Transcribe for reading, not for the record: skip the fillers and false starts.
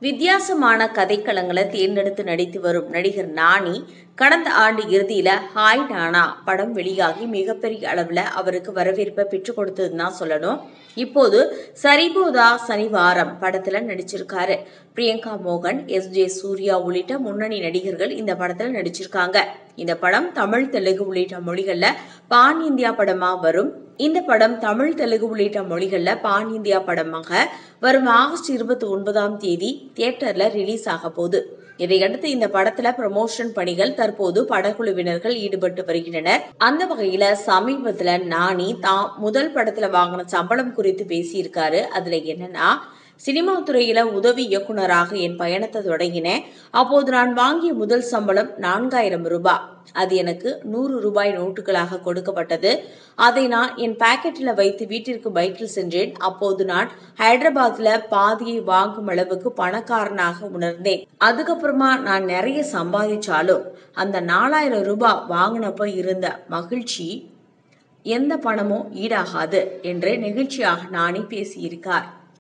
வித்தியாசமான கதைக்களங்களை தேர்ந்தெடுத்து நடித்து வரும் நடிகர் நானி கடந்த ஆண்டு இறுதியில ஹாய் நானா படம் வெளியாகி மிகப்பெரிய அளவுல அவருக்கு வரவேற்பை பெற்றுக் கொடுத்ததுன்னு தான் சொல்லணும். இப்போது சரிபோதா சனிவாரம் படத்துல நடிச்சிருக்காரு. பிரியங்கா மோகன், எஸ்.ஜே. சூர்யா உள்ளிட்ட முன்னணி நடிகர்கள் இந்த படத்துல நடிச்சிருக்காங்க. இந்த படம் தமிழ், தெலுங்கு உள்ளிட்ட மொழிகள்ல பான் இந்தியா படமா வரும். இந்த படம் தமிழ், தெலுங்கு உள்ளிட்ட மொழிகள்ல பான் இந்தியா படமாக வரும் ஆகஸ்ட் 29 தியேட்டர்ல ரிலீஸ் ஆக போகுது. இதையடுத்து இந்த படத்துல ப்ரமோஷன் பணிகள் தற்போது படக்குழுவினர்கள் ஈடுபட்டு வருகின்றனர். அந்த வகையில சமீபத்துல நானி தான் முதல் படத்துல வாங்கின சம்பளம் குறித்து பேசியிருக்காரு. அதுல என்னன்னா, சினிமா துறையில உதவி இயக்குனராக என் பயணத்தை தொடங்கினேன். அப்போது நான் வாங்கிய முதல் சம்பளம் 4000 ரூபாய். அது எனக்கு 100 ரூபாய் நோட்டுகளாக கொடுக்கப்பட்டது. அதை நான் என் பாக்கெட்டில் வைத்து வீட்டிற்கு பைக்கில் சென்றேன். அப்போது நான் ஹைதராபாத்ல பாதியை வாங்கும் அளவுக்கு பணக்காரனாக உணர்ந்தேன். அதுக்கப்புறமா நான் நிறைய சம்பாதிச்சாலும் அந்த 4000 ரூபாய் வாங்கினப்ப இருந்த மகிழ்ச்சி எந்த பணமும் ஈடாகாது என்று நெகிழ்ச்சியாக நானி பேசியிருக்கார்.